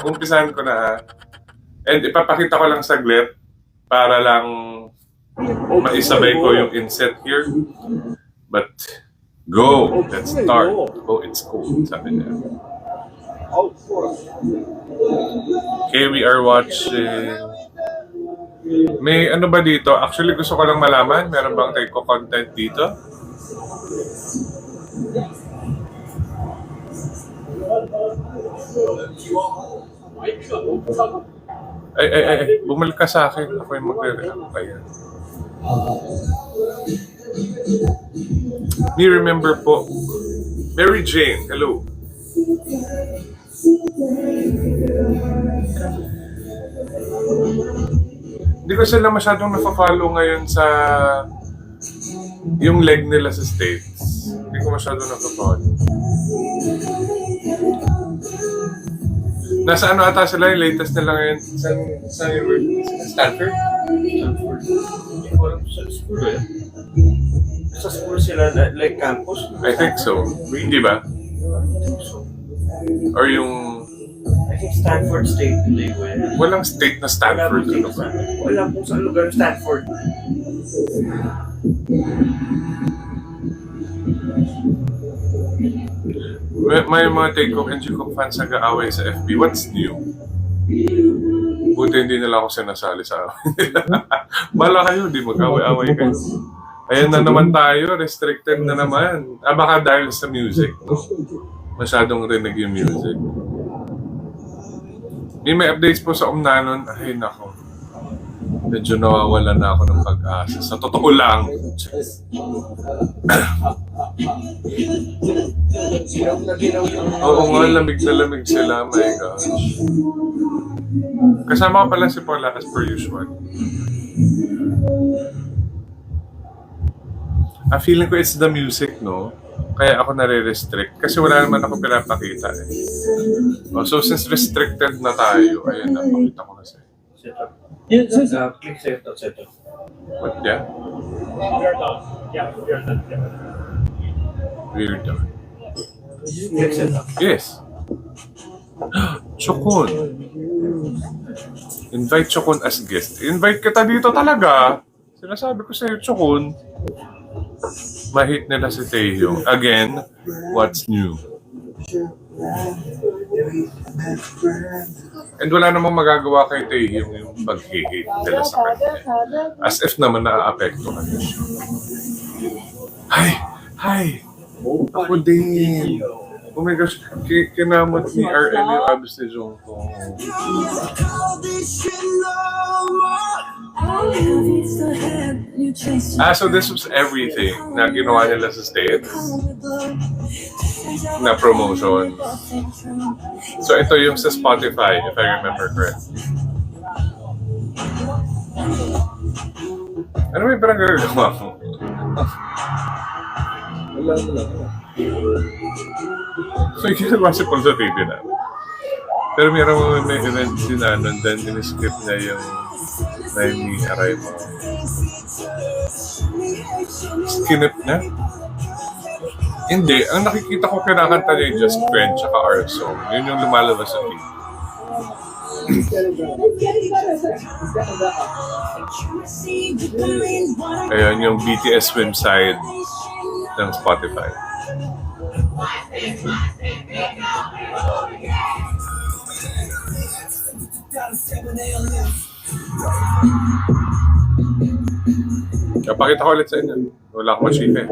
umpisahan ko na ha. And ipapakita ko lang saglit para lang maisabay ko yung inset here. But go! Let's start. Oh, it's cool. Sabi niya. Okay, we are watching. May ano ba dito? Actually, gusto ko lang malaman. Meron bang take content dito? Ay. Bumalik ka sa akin. Ako yung magre-react. Ayan. Me remember po. Mary Jane, hello. Hindi ko sila masyadong nafa-follow ngayon sa yung leg nila sa States. Hindi ko masyadong nafa-follow. Nasa ano ata sila yung latest nila ngayon? Sa Stanford? Hindi ko alam sa school eh. Sa school sila, like campus? I think so. Hindi ba? Or yung... I think Stanford State nila yung walang state na Stanford. Ano ba? Wala po sa lugar Stanford. May mga take-home and G-Cook fans nag-aaway sa FB. What's new? Buti hindi nila ako sinasali sa away. Bala kayo, di mag-away-away kayo. Ayan na naman tayo, restricted na naman. Baka dahil sa music, no? Masyadong rinig yung music. May updates po sa Umnanon. Ay, nako. Medyo nawawala na ako ng pag-asa. Sa totoo lang. Oo nga, lamig na lamig sila. My gosh. Kasama ko pala si Paula as per usual. Feeling ko it's the music, no? Kaya ako nare-restrict. Kasi wala naman ako pinapakita eh. So since restricted na tayo, ayun na, pakita ko na sa'yo. Click setup. What, yeah? We're done. Yeah, we're done. We're done. Click setup. Yes. Chokon. Invite Chokon as guest. Invite kita dito talaga. Sinasabi ko sa'yo, Chokon. Ma-hit nila si Taehyung. Again, what's new? And wala namang magagawa kay Taehyung yung pag-hate nila sa kanya. As if naman na-aapektuhan siya. Hi! Ako din. Oh my gosh, kinamot ni RL yung abs ni Jungkook. So this was everything na ginawa nila sa States na promotion. So ito yung sa Spotify, if I remember correctly. Ano may parang gagagawa mo? Wala. So yung ginagawa si Paul sa TV na. Pero may event din na nun, then in-skip niya yung Naimi Arrival. Skinip na? Hindi. Ang nakikita ko kinakanta niya yung Just Friend tsaka Our Song. Yun yung lumalabas sa TV. Ayun yung BTS swim side ng Spotify. Napakita ko ulit sa inyo. Wala akong machika eh.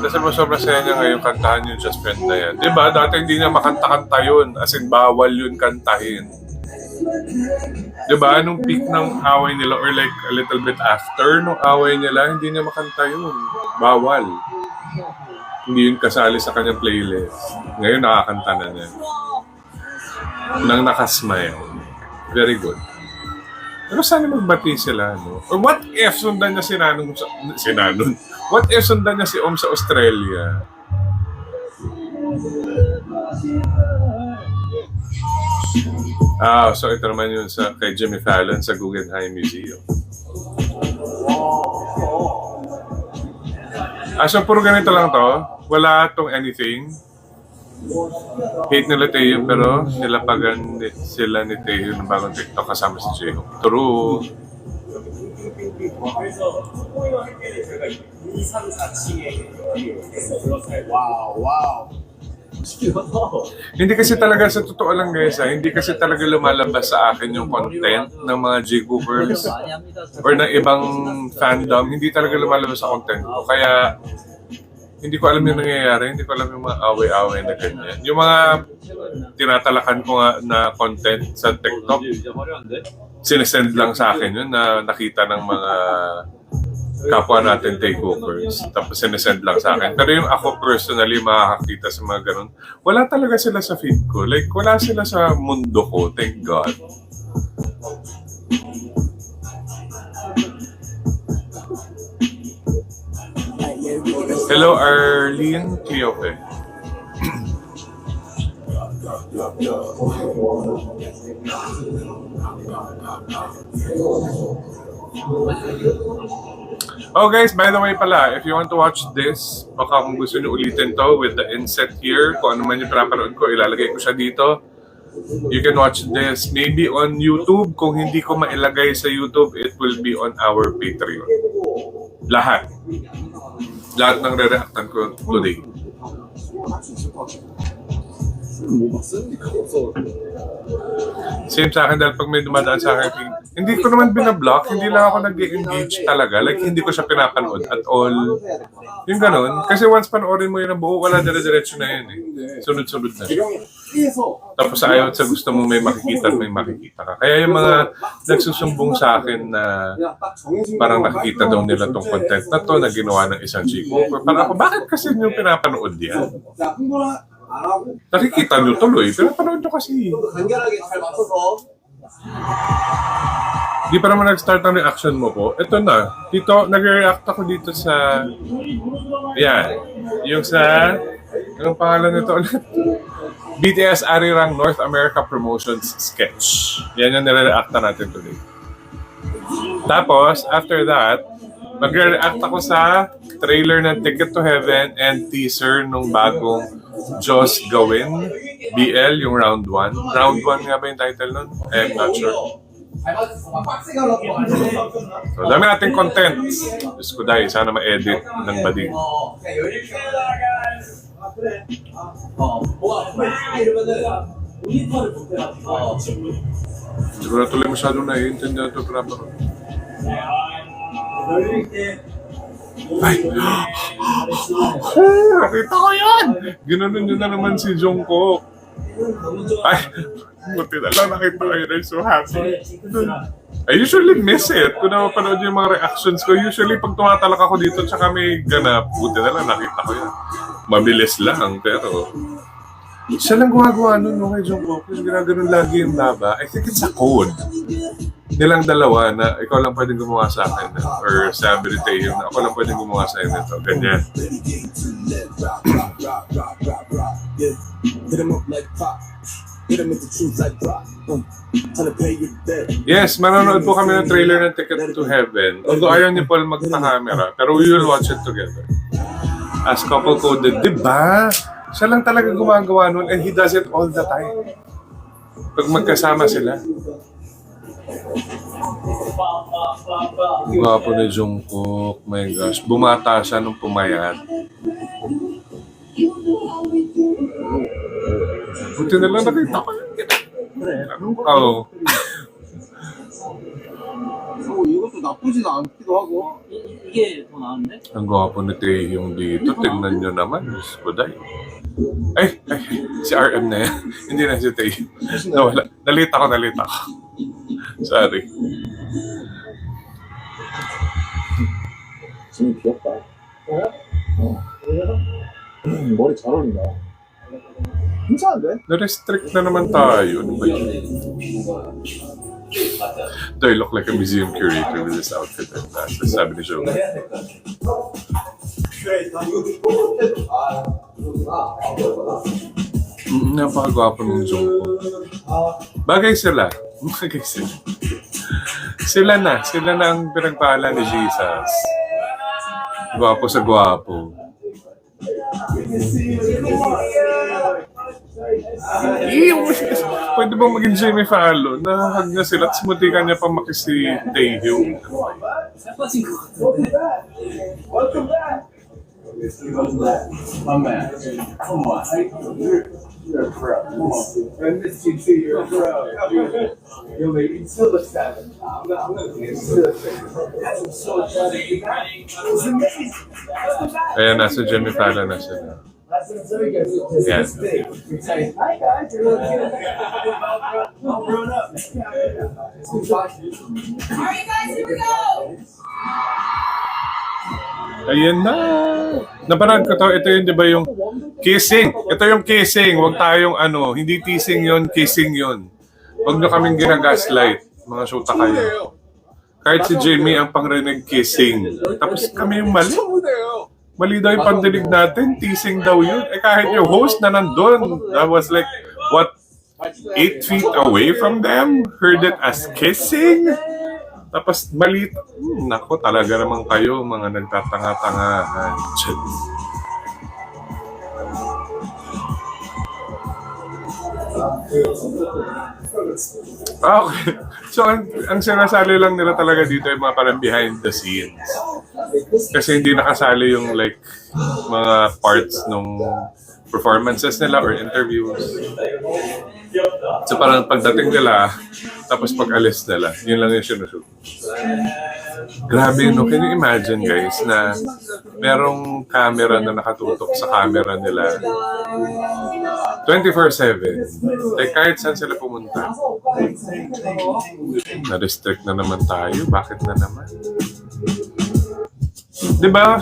Kasi sobrang saya niya ngayon kantahan yung Just Friend na yan. Diba? Dati hindi niya makanta-kanta yun. As in, bawal yun kantahin. Diba? Nung peak ng away nila or like a little bit after nung away nila, hindi niya makanta yun. Bawal. Hindi yun kasali sa kanyang playlist. Ngayon nakakanta na niya. Nang nakasmile. Very good. Pero sana magbati sila, no? Or what if sundan niya si Nanon What if sundan niya si Om sa Australia? So ito naman yun sa kay Jimmy Fallon sa Guggenheim Museum. So puro ganito lang to. Wala tong anything. Hate nila Teo pero nilapagan sila ni Teo ng bagong TikTok kasama si J-Hope. True. wow. Hindi kasi talaga sa totoo lang guys, hindi kasi talaga lumalabas sa akin yung content ng mga J-Goopers or ng ibang fandom. Hindi talaga lumalabas sa content ko. Kaya hindi ko alam yung nangyayari, hindi ko alam yung mga away-away na ganyan. Yung mga tinatalakan ko nga na content sa TikTok, sinesend lang sa akin yun na nakita ng mga kapwa natin takeovers. Tapos sinesend lang sa akin. Pero yung ako personally makakakita sa mga ganun, wala talaga sila sa feed ko. Like, wala sila sa mundo ko. Thank God. Hello, Arlene Cleope. Oh guys, by the way pala, if you want to watch this, baka kung gusto nyo ulitin to with the inset here, kung ano man yung pinapanood ko, ilalagay ko siya dito. You can watch this maybe on YouTube. Kung hindi ko mailagay sa YouTube, it will be on our Patreon. Lahat. Lahat ng re-reactan ko today. Same sa akin dahil pag may dumadaan sa akin, hindi ko naman binablock, hindi lang ako nag-engage talaga. Like, hindi ko siya pinapanood at all. Yung ganun. Kasi once panoorin mo yun ang buo, wala dire-diretso na yun eh. Sunod-sunod na. Tapos ayaw sa gusto mo may makikita ka. Kaya yung mga nagsusumbong sa akin na parang nakikita daw nila tong content na to na ginawa ng isang J-Cooper. Parang ako, bakit kasi nyo pinapanood yan? Nakikita nyo tuloy, pinapanood nyo kasi. Di pa naman nag-start ang reaction mo po. Ito na. Dito, nag-react ako dito sa... Yan. Yung sa... Anong pangalan nito ulit? BTS Arirang North America Promotions Sketch. Yan yung nire-reacta natin today. Tapos, after that, magre-react ako sa trailer ng Ticket to Heaven and teaser nung bagong Diyos Gawin BL, yung round 1. Round 1 nga ba yung title nun? I'm not sure. So, dami nating content. Diyos ko dahil, sana ma-edit ng bading. Siguro na tuloy masyado na i-intindihan ito pinapanood. Ay! Nakita ko yan! Ginanon nyo na naman si Jungkook. Ay! Buti na lang nakita ko yun. I'm so happy. I usually miss it. Kung napapanood yung mga reactions ko, usually pag tumatalak ako dito tsaka may ganap, buti na lang nakita ko yan. Mabilis lang, pero... Siya lang gumagawa nun, no, kay Jungkook. Yung ginaganon lagi yung laba. I think it's a code. Nilang dalawa na ikaw lang pwedeng gumawa sa akin or sabi ni Taeyong na ako lang pwedeng gumawa sa inyo nito. Ganyan. Yes, manonood po kami ng trailer ng Ticket to Heaven. Although ayaw niyo Paul magpa-camera, pero we will watch it together. As couple coded, diba? Siya lang talaga gumagawa nun and he does it all the time. Pag magkasama sila. Gwapo na Jungkook. My gosh. Bumata siya nung pumayat. Buti na lang nakita ko yun. Oo. 이것도 나쁘진 않기도 하고. 이게 더 나은데? Ang gwapo ni Taeyong dito. Tingnan nyo naman. Diyos ko dahil. Ay, si RM na yan. Hindi na si Taeyong. Nawala. Nalita ko. Sorry. 지금 귀엽다. 머리 잘 어울린다. 괜찮은데? Na-restrict na naman tayo. Ano ba yun? Do I look like a museum curator with this outfit and that? Sabi ni Joe. Napakagwapo ng Jungkook. Bagay sila. Sila na ang pinagpala ni Jesus. Gwapo sa gwapo. Pwede bang maging Jimmy Fallon? Nahag na sila at sumutikan niya pa makisi Taehyung. 살 빠진 것 같은데. My man. Come on. You're a pro. Come on. You're a pro. Yo, baby, you still look savage. I'm gonna be still look savage. So excited. It's amazing. Ayan, nasa Jimmy Fallon na sila. Yeah. Hi guys, you're looking all grown up. Alright guys, here we go! Ayan na! Napanood ko to. Ito yun, di ba yung kissing? Ito yung kissing. Huwag tayong hindi teasing yon, kissing yon. Huwag nyo kaming ginagaslight. Mga syuta kayo. Kahit si Jimmy ang pangrinig kissing. Tapos kami yung mali. Mali daw yung pandinig natin. Teasing daw yun. Eh kahit yung host na nandun, that was like, what, 8 feet away from them? Heard it as kissing? Tapos mali. Nako, talaga naman kayo, mga nagtatanga-tangahan. Okay. So, ang sinasali lang nila talaga dito yung mga parang behind the scenes. Kasi hindi nakasali yung like mga parts nung performances nila or interviews. So parang pagdating nila, tapos pag-alis nila, yun lang yung sinushoot. Grabe, no? Can you imagine, guys, na merong camera na nakatutok sa camera nila 24/7. Like, kahit saan sila pumunta. Na-restrict na naman tayo. Bakit na naman? Diba?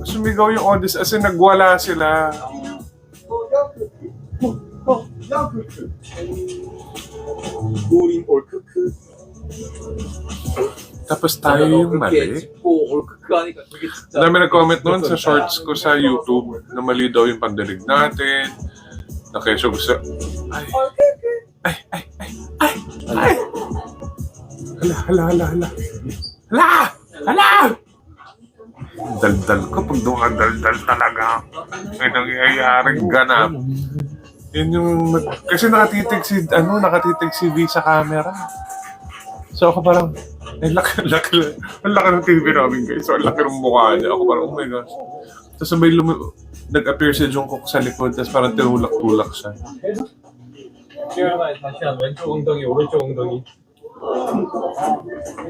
Sumigaw yung audience. As in, nagwala sila. Urin or cuckoo. Tapos tayo yung mali. Ang dami nag-comment noon sa shorts ko sa YouTube na mali daw yung pandinig natin. Na kesyo gusto. Ay. Hala! Daldal ko pag dumadaldal talaga. May nangyayaring ganap. Yun yung... Kasi nakatitig si V sa camera. So ako parang, ang laki ng TV namin guys. So ang laki ng mukha niya. Ako parang, oh my gosh. Tapos may nag-appear si Jungkook sa likod. Tapos parang tinulak-tulak siya. 다시 한 왼쪽 엉덩이, 오른쪽 엉덩이.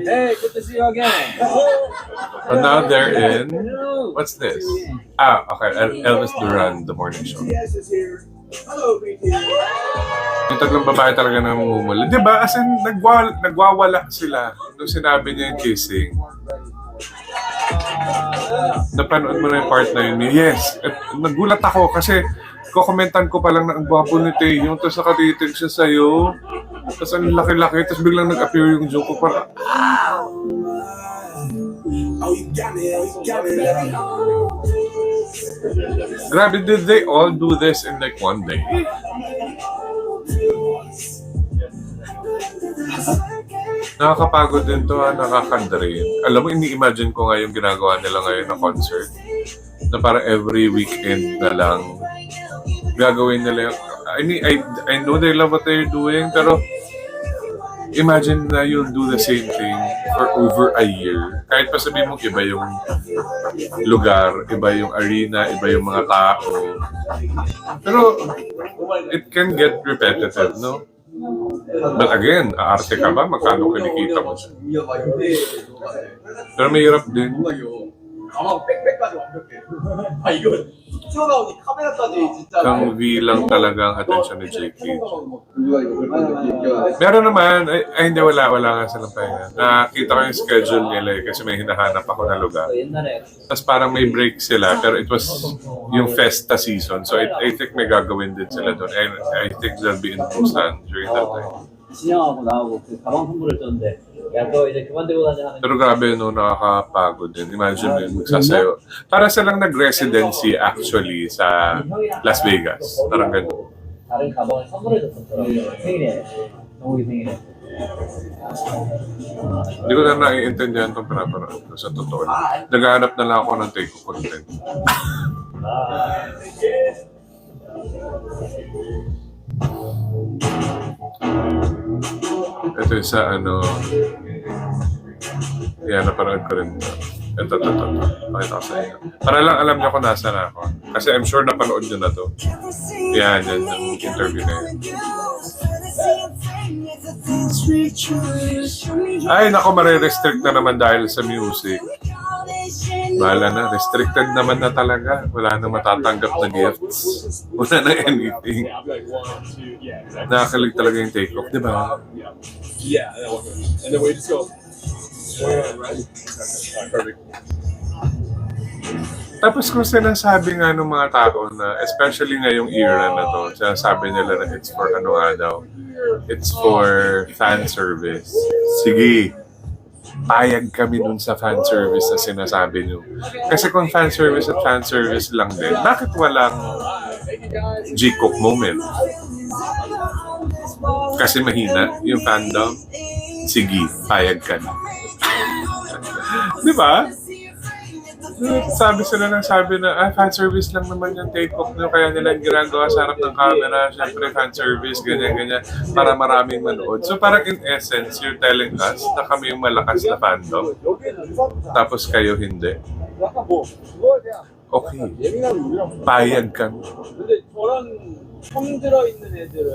Hey, good to see you again. And now they're in... What's this? Okay. Elvis Duran, The Morning Show. Yung taglang babae talaga na mumula. Diba? As in, nagwawala sila nung sinabi niya yung kissing. Napanood mo na yung part na yun. Yes. At nagulat ako kasi kokomentan ko pa lang na ang gwapo ni Taehyung. Tapos nakatitig siya sa'yo. Tapos ang laki-laki. Tapos biglang nag-appear yung joke ko. Parang, grabe, did they all do this in like one day? Nakakapagod din to, nakaka-drain. Alam mo, ini-imagine ko nga yung ginagawa nila ngayon na concert. Na parang every weekend na lang gagawin nila yung... I know they love what they're doing, pero imagine na you'll do the same thing for over a year. Kahit pa sabihin mo, iba yung lugar, iba yung arena, iba yung mga tao. Pero it can get repetitive, no? But again, aarte ka ba? Magkano kinikita mo? Pero mahirap din. 가방 빽빽까지 완벽해. 이건 튀어나오니 카메라까지 진짜. Kang V lang talaga ang attention ni JK. Meron naman, hindi wala nga silang pahinga. Nakita ko yung schedule nila kasi may hinahanap ako na lugar. Tapos parang may break sila, pero it was yung Festa season. So I think may gagawin din sila doon. And I think they'll be in Busan during that time. 진영하고 나하고 그 가방 선물을 줬는데 야 너 이제 그만 들고 다녀 하는 Pero grabe, no, nakakapagod din. Imagine mo yung magsasayo. Para silang nag-residency actually sa Las Vegas. Parang ganun. 다른 가방을 선물해 줬었더라고요 생일에 정욱이 생일에 Hindi ko na naiintindihan itong pinapanood ko sa totoo. Naghahanap na lang ako ng take content. Ito yung sa ano... Yan, napanood ko rin ito. Ito. Pakita ko sa inyo. Para lang alam niyo kung nasa na ako. Kasi I'm sure napanood niyo na to. Yan, yung interview na yun. Ay, naku, marirestrict na naman dahil sa music. Bahala na, restricted naman na talaga. Wala na matatanggap na gifts. Wala na anything. Nakakilig talaga yung take-off, di ba? Yeah, that was it. And then we just go. Perfect. Tapos kung sinasabi nga ng mga tao na, especially ngayong era na to, sinasabi nila na it's for ano nga daw, it's for fan service. Sige, payag kami dun sa fan service na sinasabi nyo. Kasi kung fan service at fan service lang din, bakit walang G-Cook moment? Kasi mahina yung fandom. Sige, payag ka na. Di ba? Sabi na, fan service lang naman yung take-off nyo, kaya nila ginagawa sa harap ng camera, syempre fan service, ganyan, para maraming manood. So parang in essence, you're telling us na kami yung malakas na fandom, tapos kayo hindi. Okay, payag kami. 근데 저런 성 들어있는 애들은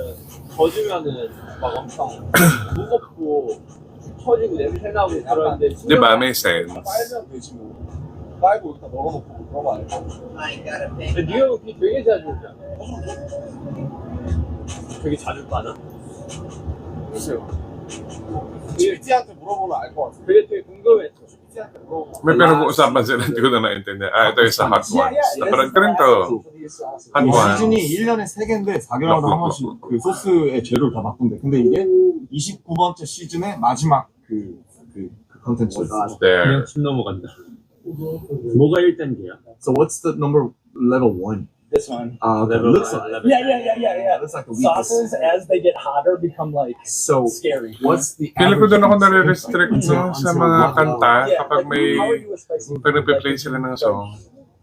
젖으면은 막 엄청 무겁고 처지고 냄새 나고 그러는데 Di ba? May sense. 빨면 되지 뭐. 빨고 여기다 넣어놓고 그런 거 아니야? 근데 뉴욕은 비 되게 자주 오잖아. 되게 자주 빠나? 글쎄요. PT한테 물어보면 알 것 같아. 되게 궁금했어. PT한테 물어보면. May pinag-uusapan sila, hindi ko na naintindihan. Ito yung sa Hot Ones. Napanood ko rin to. Hot 이 Ones. 시즌이 1년에 3개인데 4개월마다 한 번씩 그 소스의 재료를 다 바꾼대. 근데 이게 29번째 시즌의 마지막 그 컨텐츠였어. There. 침 넘어간다. 뭐가 1단계야? So what's the number level 1? This one. Okay. Looks like Yeah. looks like the weakest. Sauces, as they get hotter, become like So scary. what's the Kailan ko average doon ako temperature nare-restrict no, sa mga kanta kapag may how are you with spicy? pag nagpe-play sila ng song.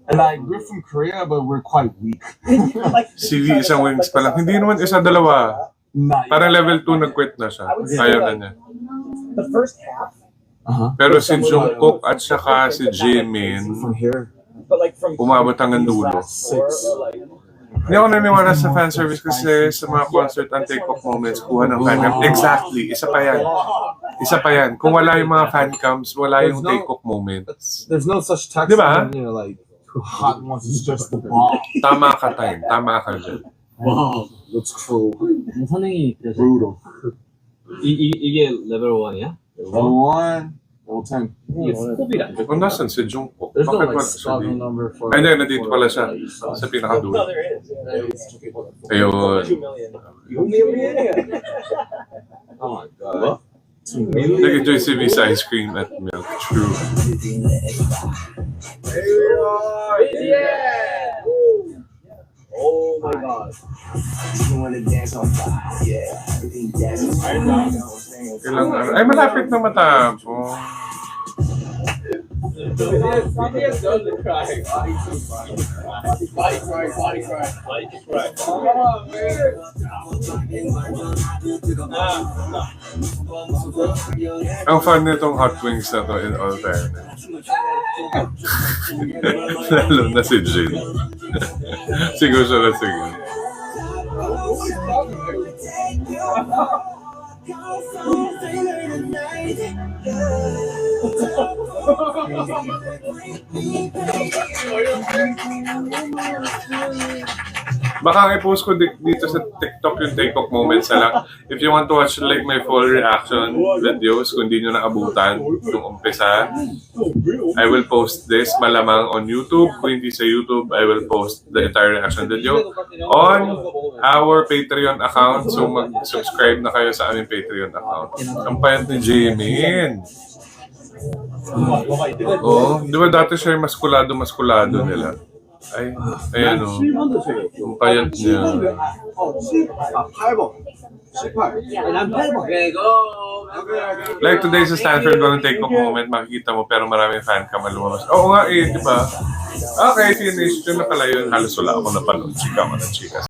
And like we're from Korea, but we're quite weak. Like, CV isang wings pa lang. Hindi naman isa, dalawa. Not Parang level 2 nag-quit na siya. Ayaw na niya. the first half, Pero si Jungkook at saka si Jimin, from here. but like from umabot hanggang dulo. four, or like Hindi ako naniniwala sa fan service kasi sa mga concert ang take-off moments, kuha ng fan cam. Exactly, isa pa yan. Isa pa yan. Kung wala yung mga fan cams, wala yung take-off moments. There's no such text. Diba? You know, like hot ones is just the bomb. Tama ka tayo. Tama ka dyan. Wow, that's cruel. 선생님이 그래서 Brutal. 이게 레벨 1이야? Level 1, level 10. 이게 스코비가 안 Kung nasan si Jungkook, There's no bakit like wala siya starting dito? number for. Ay, hindi, nandito pala siya. Sa pinakadulo. no, there is. Yeah. Ayun. 2 million. 2 million. Oh my god. Nag-enjoy si V sa ice cream at milk. True. Oh my god. Ilang araw. Ay, malapit na matapos. Ang fun nitong hot wings na to in all fairness. Lalo na si Jin. Siguro siya na siguro. Baka i-post ko dito sa TikTok yung take-off moments na lang. If you want to watch like my full reaction videos, kung di nyo naabutan yung umpisa, I will post this malamang on YouTube. Kung hindi sa YouTube, I will post the entire reaction video on our Patreon account. So mag-subscribe na kayo sa aming Patreon account. Ang payat ni Jimin. Oo, di ba dati siya yung maskulado nila? Ay, ayan o. Ang payat niya. 8번. Okay, go! Like today sa Stanford, gonna take a moment, makikita mo, pero maraming fan cam ang lumabas. Oo nga eh, di ba? Okay, finish. Yun na pala yun. Halos wala ako napanood. Chika mo na chika.